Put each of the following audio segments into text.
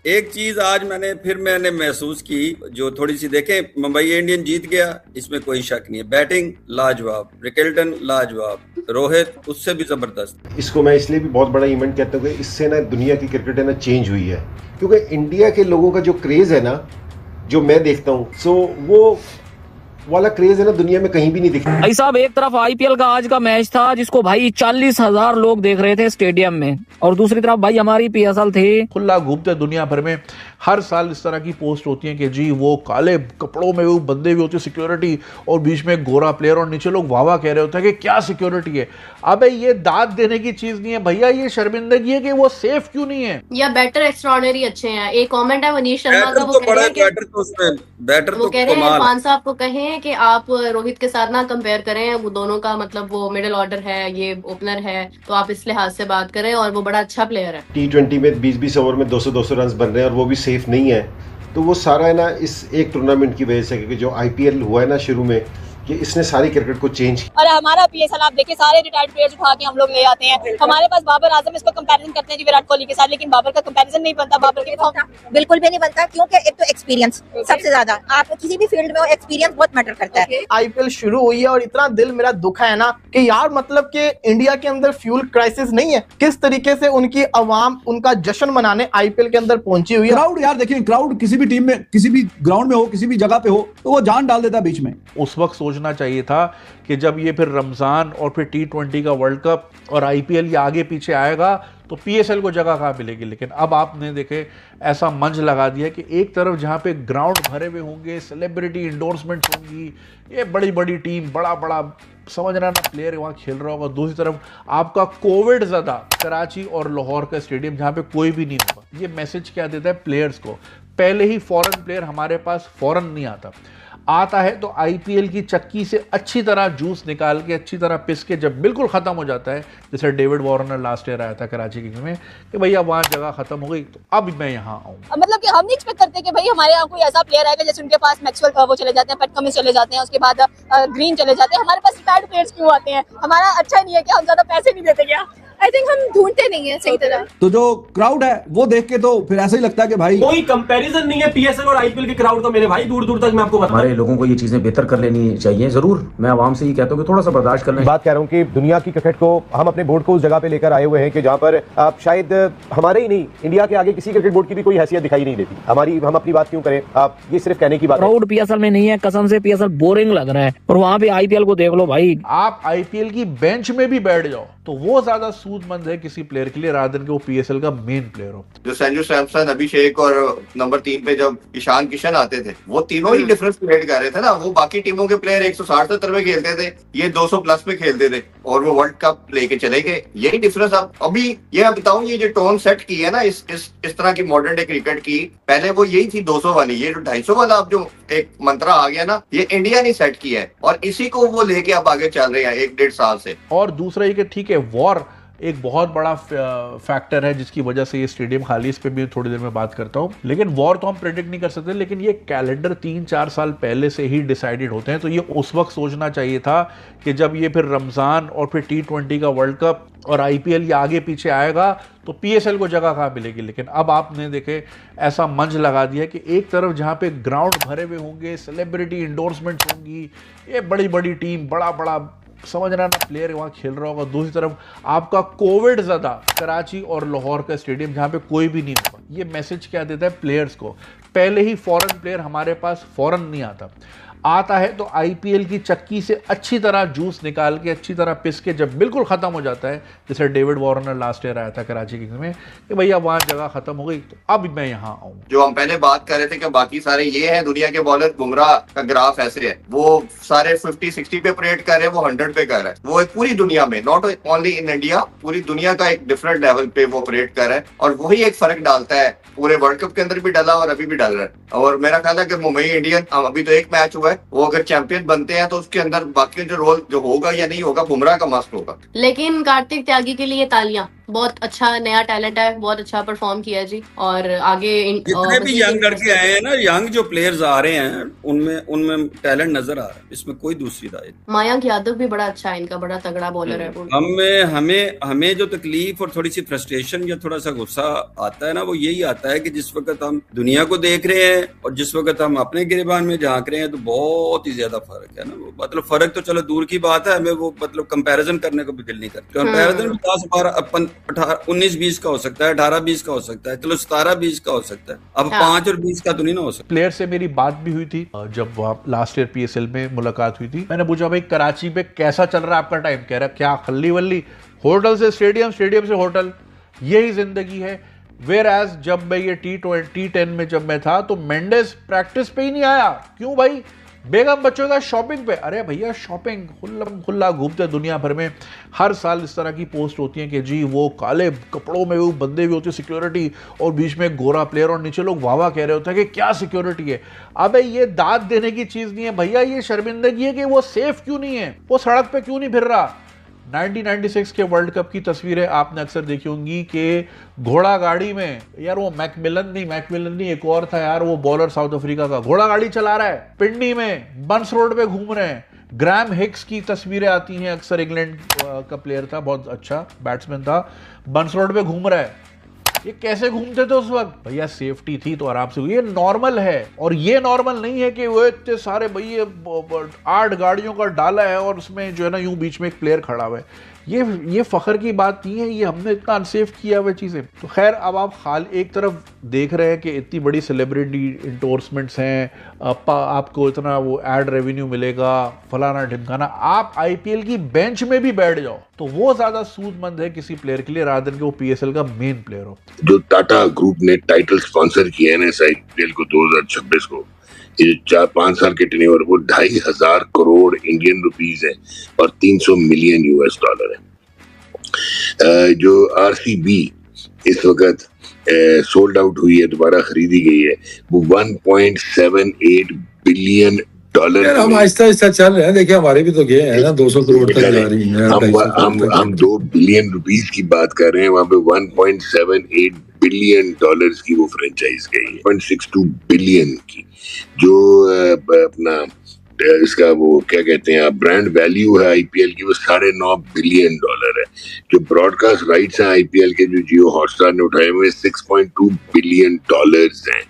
एक चीज आज मैंने महसूस की, जो थोड़ी सी देखें, मुंबई इंडियन जीत गया, इसमें कोई शक नहीं है। बैटिंग लाजवाब, रिकेल्टन लाजवाब, रोहित उससे भी जबरदस्त। इसको मैं इसलिए भी बहुत बड़ा इवेंट कहता हूँ कि इससे ना दुनिया की क्रिकेट है ना चेंज हुई है, क्योंकि इंडिया के लोगों का जो क्रेज है ना, जो मैं देखता हूँ, सो वो वाला क्रेज है ना दुनिया में कहीं भी नहीं दिखता। भाई साहब, एक तरफ आईपीएल का आज का मैच था जिसको भाई 40,000 लोग देख रहे थे स्टेडियम में, और दूसरी तरफ भाई हमारी पीएसएल थी। खुला घूमते दुनिया भर में हर साल इस तरह की पोस्ट होती है कि जी वो काले कपड़ों में वो बंदे भी होते सिक्योरिटी, और बीच में गोरा प्लेयर, और नीचे लोग वाह वाह कह रहे होते हैं कि क्या सिक्योरिटी है। अबे ये दाद देने की चीज नहीं है भैया, ये शर्मिंदगी है कि वो सेफ क्यों नहीं है। या बैटर एक्स्ट्राऑर्डिनरी अच्छे हैं। एक कमेंट है मनीष शर्मा का, वो कह रहे हैं कि वो कह रहे हैं इरफान साहब को कहें कि आप रोहित के साथ ना कंपेयर करें, वो दोनों का मतलब वो मिडिल ऑर्डर है, ये ओपनर है, तो आप इस लिहाज से बात करें, और वो बड़ा अच्छा प्लेयर है। T20 में 20-20 ओवर में 200-200 रन बन रहे हैं और वो भी सेफ नहीं है, तो वो सारा है ना इस एक टूर्नामेंट की वजह से, क्योंकि जो आईपीएल हुआ है ना शुरू में, कि इसने सारी क्रिकेट को चेंज किया। और हमारा पीएसएल आप देखिए, सारे रिटायर्ड प्लेयर्स उठा के हम लोग ले आते हैं। हमारे पास बाबर आजम, इसको कंपैरिजन करते हैं जी विराट कोहली के साथ, लेकिन बाबर का कंपैरिजन नहीं बनता। बाबर के बिल्कुल भी नहीं बनता, क्योंकि एक तो एक्सपीरियंस सबसे ज्यादा, आप किसी भी फील्ड में हो एक्सपीरियंस बहुत मैटर करता है। आईपीएल शुरू हुई है और इतना दिल मेरा दुखा है ना कि यार, मतलब कि इंडिया के अंदर फ्यूल क्राइसिस नहीं है, किस तरीके से उनकी अवाम उनका जश्न मनाने आईपीएल के अंदर पहुंची हुई है। क्राउड यार देखिए, क्राउड किसी भी टीम में, किसी भी ग्राउंड में हो, किसी भी जगह पे हो, तो वो जान डाल देता है बीच में। उस वक्त सोचना चाहिए था कि जब ये फिर रमजान और फिर T20 का वर्ल्ड कप और आईपीएल ये आगे पीछे आएगा तो पीएसएल को जगह कहाँ मिलेगी। लेकिन अब आपने देखे ऐसा मंच लगा दिया कि एक तरफ जहाँ पे ग्राउंड भरे हुए होंगे, सेलिब्रिटी इंडोर्समेंट होंगी, ये बड़ी बड़ी टीम, बड़ा बड़ा समझ रहा ना प्लेयर वहाँ खेल रहा होगा, दूसरी तरफ आपका कोविड ज़्यादा कराची और लाहौर का स्टेडियम जहाँ पे कोई भी नहीं होगा। ये मैसेज क्या देता है प्लेयर्स को? पहले ही फॉरेन प्लेयर हमारे पास फॉरेन नहीं आता है तो आईपीएल की चक्की से अच्छी तरह जूस निकाल के, अच्छी तरह पिस के जब बिल्कुल ख़त्म हो जाता है, जैसे डेविड वार्नर लास्ट ईयर आया था कराची किंग्स में कि भैया वहाँ जगह ख़त्म हो गई तो अब मैं यहाँ आऊँ। मतलब कि हम नहीं एक्सपेक्ट करते कि भाई हमारे यहाँ कोई ऐसा प्लेयर आएगा, जैसे उनके पास मैक्सवेल वो चले जाते हैं, पैट कमिंस चले जाते हैं, उसके बाद ग्रीन चले जाते हैं। हमारे पास रिटायर्ड प्लेयर्स क्यों आते हैं? हमारा अच्छा नहीं है कि हम ज्यादा पैसे नहीं देते क्या? आई थिंक हम ढूंढते नहीं है सही तरह। तो जो क्राउड है वो देख के तो फिर ऐसा ही लगता है कि भाई कोई कंपैरिजन नहीं है पीएसएल और आईपीएल के क्राउड का मेरे भाई, दूर दूर तक। मैं आपको बता, हमारे लोगों को ये चीजें बेहतर कर लेनी चाहिए। जरूर मैं आवाम से ये कहता हूँ कि थोड़ा सा बर्दाश्त कर लें। बात कह रहा हूँ कि दुनिया की क्रिकेट को हम अपने बोर्ड को उस जगह पे लेकर आए हुए हैं कि जहाँ पर आप शायद हमारे ही नहीं, इंडिया के आगे किसी क्रिकेट बोर्ड की भी कोई हैसियत दिखाई नहीं देती। हम अपनी बात क्यों करें? आप ये सिर्फ कहने की बात। क्राउड पीएसएल में नहीं है, कसम से पीएसएल बोरिंग लग रहा है, और वहाँ पे आईपीएल को देख लो भाई। आप आईपीएल की बेंच में भी बैठ जाओ तो वो ज्यादा सूदमंद है किसी प्लेयर के लिए रादर के वो पीएसएल का मेन प्लेयर हो। जो संजू सैमसन, अभिषेक और नंबर 3 पे जब ईशान किशन आते थे, वो तीनों ही डिफरेंस क्रिएट कर रहे थे ना। वो बाकी टीमों के प्लेयर 160-70 में खेलते थे, ये 200 प्लस में खेलते थे और वो वर्ल्ड कप लेके चले गए। यही डिफरेंस अब अभी ये मैं बताऊं, ये जो टोन सेट की है ना इस तरह की मॉडर्न डे क्रिकेट की, पहले वो यही थी 200 वाली। ये जो 250 वाला अब जो एक मंत्रा आ गया ना, ये इंडिया ने सेट किया है और इसी को वो लेके अब आगे चल रहे हैं 1-1.5 साल से। और दूसरा ये कि ठीक है, वॉर एक बहुत बड़ा फैक्टर है जिसकी वजह से ये स्टेडियम खाली, इस पे भी थोड़ी देर में बात करता हूँ। लेकिन वॉर तो हम प्रेडिक्ट नहीं कर सकते, लेकिन ये कैलेंडर 3-4 साल पहले से ही डिसाइडेड होते हैं। तो ये उस वक्त सोचना चाहिए था कि जब ये फिर रमजान और फिर T20 का वर्ल्ड कप और आईपीएल ये आगे पीछे आएगा तो पीएसएल को जगह कहाँ मिलेगी। लेकिन अब आपने देखे ऐसा मंच लगा दिया कि एक तरफ जहाँ पे ग्राउंड भरे हुए होंगे, सेलिब्रिटी इंडोर्समेंट होंगी, ये बड़ी बड़ी टीम, बड़ा बड़ा समझ रहा ना प्लेयर वहाँ खेल रहा होगा, दूसरी तरफ आपका कोविड ज़्यादा कराची और लाहौर का स्टेडियम जहाँ पे कोई भी नहीं होगा। ये मैसेज क्या देता है प्लेयर्स को? पहले ही फॉरेन प्लेयर हमारे पास फॉरेन नहीं आता है तो आईपीएल की चक्की से अच्छी तरह जूस निकाल के, अच्छी तरह पिस के जब बिल्कुल ख़त्म हो जाता है, जैसे डेविड वार्नर लास्ट ईयर आया था कराची किंग्स में कि भैया वहाँ जगह ख़त्म हो गई तो अब मैं यहाँ आऊँ। जो हम पहले बात कर रहे थे कि बाकी सारे ये हैं दुनिया के बॉलर, बुमराह का ग्राफ ऐसे है, वो सारे 50-60 पे ऑपरेट कर रहे हैं, वो 100 पे कर रहा है। वो एक पूरी दुनिया में, नॉट ओनली इन इंडिया, पूरी दुनिया का एक डिफरेंट लेवल पे वो ऑपरेट कर रहा है और वही एक फर्क डालता है। पूरे वर्ल्ड कप के अंदर भी डाला और अभी भी डाल रहा है। और मेरा ख्याल है कि मुंबई इंडियन, अभी तो एक मैच हुआ है, है, वो अगर चैंपियन बनते हैं तो उसके अंदर बाकी जो रोल जो होगा या नहीं होगा बुमराह का मस्ट होगा। लेकिन कार्तिक त्यागी के लिए तालियां, बहुत अच्छा नया टैलेंट है, बहुत अच्छा परफॉर्म किया जी। और आगे जितने भी यंग लड़के आए हैं ना, यंग जो प्लेयर्स आ रहे हैं उनमें टैलेंट नजर आ रहा है, इसमें कोई दूसरी राय नहीं। मयंक यादव भी बड़ा अच्छा है, इनका बड़ा तगड़ा बॉलर है। हमें जो तकलीफ और थोड़ी सी फ्रस्ट्रेशन या थोड़ा सा गुस्सा आता है ना, वो यही आता है कि जिस वक्त हम दुनिया को देख रहे हैं और जिस वक्त हम अपने गिरबान में झांक रहे हैं तो बहुत ही ज्यादा फर्क है ना। वो मतलब फर्क तो चलो दूर की बात है, हमें वो मतलब कंपैरिजन करने को भी दिल नहीं करता। कंपैरिजन भी 19-20 का हो सकता है, 18-20 का हो सकता है, चलो 17-20 का हो सकता है, अब 5 और 20 का तो नहीं ना हो सकता। प्लेयर से मेरी बात भी हुई थी जब वहाँ लास्ट ईयर PSL में मुलाकात हुई थी। मैंने पूछा, भाई कराची में कैसा चल रहा है आपका टाइम? कह रहा क्या खल्ली वल्ली, होटल से स्टेडियम, स्टेडियम से होटल, यही जिंदगी है। वेयर एज जब मैं ये T10 में जब मैं था तो मेंडेस प्रैक्टिस पे ही नहीं आया। क्यों भाई? बेगम बच्चों का शॉपिंग पे। अरे भैया शॉपिंग खुल्ला घूमते दुनिया भर में। हर साल इस तरह की पोस्ट होती है कि जी वो काले कपड़ों में वो बंदे भी होते हैं सिक्योरिटी, और बीच में एक गोरा प्लेयर, और नीचे लोग वाह वाह कह रहे होते हैं कि क्या सिक्योरिटी है। अबे ये दाद देने की चीज नहीं है भैया, ये शर्मिंदगी है कि वो सेफ क्यों नहीं है, वो सड़क पे क्यों नहीं फिर रहा। 1996 के वर्ल्ड कप की तस्वीरें आपने अक्सर देखी होंगी कि घोड़ा गाड़ी में, यार वो मैकमिलन नहीं एक और था यार, वो बॉलर साउथ अफ्रीका का, घोड़ा गाड़ी चला रहा है पिंडी में, बंस रोड पे घूम रहे हैं। ग्राम हिक्स की तस्वीरें आती हैं अक्सर, इंग्लैंड का प्लेयर था, बहुत अच्छा बैट्समैन था, बंस रोड पे घूम रहा है। ये कैसे घूमते थे उस वक्त? भैया सेफ्टी थी तो आराम से। ये नॉर्मल है, और ये नॉर्मल नहीं है कि वो इतने सारे भैया 8 गाड़ियों का डाला है और उसमें जो है ना यूं बीच में एक प्लेयर खड़ा हुआ है। ये फख्र की बात नहीं है, ये हमने इतना अनसेफ किया हुआ चीजें। तो खैर, अब आप हाल एक तरफ देख रहे हैं कि इतनी बड़ी सेलिब्रिटी इंडोर्समेंट्स हैं, आपको इतना वो एड रेवेन्यू मिलेगा, फलाना ढिमकाना। आप IPL की बेंच में भी बैठ जाओ तो वो ज्यादा सूदमंद है किसी प्लेयर के लिए, रादर के वो PSL का मेन प्लेयर हो। जो टाटा ग्रुप ने टाइटल स्पॉन्सर किया है ना IPL को 2026 को, ये 4-5 साल के टेन्योर, वो 2,500 करोड़ इंडियन रुपीस है और 300 मिलियन US डॉलर है। जो RCB इस वक्त सोल्ड आउट हुई है, दोबारा खरीदी गई है, वो 1.78 बिलियन डॉलर। यार हम आहिस्ता आहिस्ता चल रहे हैं, देखिए हमारे भी तो गए हैं ना 200 करोड़ तक जा रही है। हम 2 बिलियन रुपीस की बात कर रहे हैं, वहां पे 1.78 बिलियन डॉलर्स की वो फ्रेंचाइज गई है, 0.62 बिलियन की। जो अपना इसका वो क्या कहते हैं ब्रांड वैल्यू है IPL की, वो 9.5 बिलियन डॉलर है। जो ब्रॉडकास्ट राइट्स हैं IPL के, जो जियो हॉटस्टार ने उठाए हुए 6.2 बिलियन डॉलर्स हैं।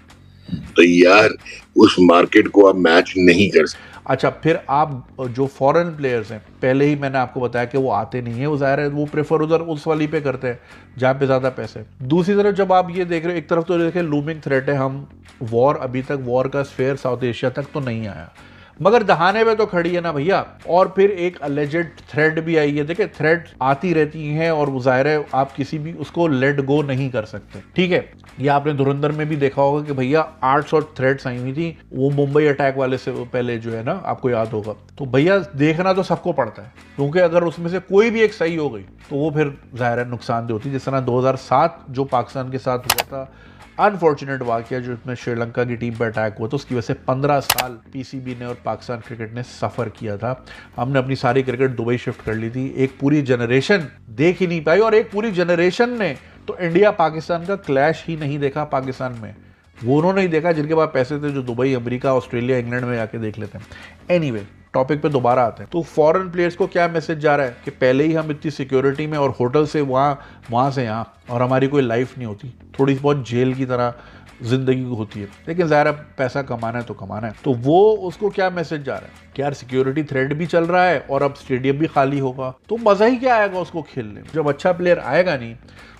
तो यार उस मार्केट को आप मैच नहीं कर सकते। अच्छा, फिर आप जो फॉरेन प्लेयर्स हैं, पहले ही मैंने आपको बताया कि वो आते नहीं है, वो जाहिर है वो प्रेफर उधर उस वाली पे करते हैं जहाँ पे ज़्यादा पैसे। दूसरी तरफ जब आप ये देख रहे हो, एक तरफ तो देखें लूमिंग थ्रेट है, हम वॉर, अभी तक वॉर का स्फेयर साउथ एशिया तक तो नहीं आया, मगर दहाने पे तो खड़ी है ना भैया। और फिर एक अलेजेड थ्रेड भी आई है। देखिए थ्रेड आती रहती हैं और वो जाहिर है आप किसी भी उसको लेट गो नहीं कर सकते, ठीक है। ये आपने धुरंधर में भी देखा होगा कि भैया 800 थ्रेड्स आई हुई थी, वो मुंबई अटैक वाले से पहले जो है ना, आपको याद होगा। तो भैया देखना तो सबको पड़ता है, क्योंकि अगर उसमें से कोई भी एक सही हो गई तो वो फिर जाहिर है नुकसानदेह होती है। जिस तरह 2007 जो पाकिस्तान के साथ हुआ था, अनफॉर्चुनेट वाकया, जो इसमें श्रीलंका की टीम पर अटैक हुआ, तो उसकी वजह से 15 साल PCB ने और पाकिस्तान क्रिकेट ने सफ़र किया था। हमने अपनी सारी क्रिकेट दुबई शिफ्ट कर ली थी, एक पूरी जनरेशन देख ही नहीं पाई, और एक पूरी जनरेशन ने तो इंडिया पाकिस्तान का क्लैश ही नहीं देखा पाकिस्तान में। वो उन्होंने ही देखा जिनके पास पैसे थे, जो दुबई, अमेरिका, ऑस्ट्रेलिया, इंग्लैंड में आके देख लेते हैं। एनीवे, टॉपिक पे दोबारा आते हैं। तो फॉरेन प्लेयर्स को क्या मैसेज जा रहा है कि पहले ही हम इतनी सिक्योरिटी में और होटल से वहाँ से यहाँ, और हमारी कोई लाइफ नहीं होती, थोड़ी बहुत जेल की तरह जिंदगी होती है, लेकिन ज़ाहिर पैसा कमाना है तो कमाना है। तो वो उसको क्या मैसेज जा रहा है कि यार सिक्योरिटी थ्रेट भी चल रहा है और अब स्टेडियम भी खाली होगा, तो मज़ा ही क्या आएगा उसको खेलने में, जब अच्छा प्लेयर आएगा नहीं।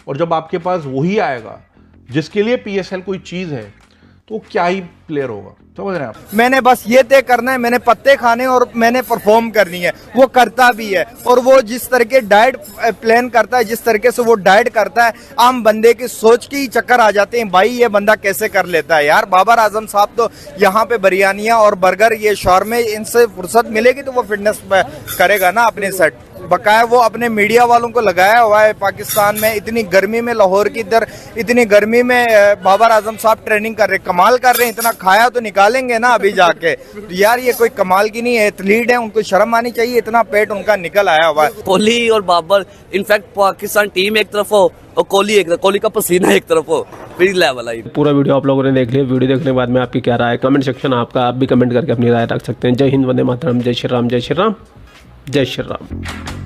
और जब आपके पास वही आएगा जिसके लिए PSL कोई चीज़ है, तो क्या ही प्लेयर होगा, समझ रहे हैं आप। मैंने बस ये तय करना है, मैंने पत्ते खाने और मैंने परफॉर्म करनी है, वो करता भी है। और वो जिस तरह के डाइट प्लान करता है, जिस तरीके से वो डाइट करता है, आम बंदे की सोच के ही चक्कर आ जाते हैं, भाई ये बंदा कैसे कर लेता है। यार बाबर आजम साहब तो यहाँ पे बिरयानियाँ और बर्गर, ये शॉर्मे, इनसे फुर्सत मिलेगी तो वो फिटनेस करेगा ना अपने सेट। बकाया वो अपने मीडिया वालों को लगाया हुआ है पाकिस्तान में। इतनी गर्मी में, लाहौर की इधर इतनी गर्मी में बाबर आजम साहब ट्रेनिंग कर रहे, कमाल कर रहे हैं। इतना खाया तो निकालेंगे ना अभी जाके। तो यार ये कोई कमाल की नहीं है, एथलीट है, उनको शर्म आनी चाहिए, इतना पेट उनका निकल आया हुआ है। कोहली और बाबर, इनफैक्ट पाकिस्तान टीम एक तरफ हो और कोहली का पसीना एक तरफ हो, फिर लेवल आई। पूरा वीडियो आप लोगों ने देख लिया। वीडियो देखने के बाद में आपकी क्या राय है कमेंट सेक्शन आपका, आप भी कमेंट करके अपनी राय रख सकते हैं। जय हिंद, वंदे मातरम, जय श्री राम, जय श्री राम, जय श्री राम।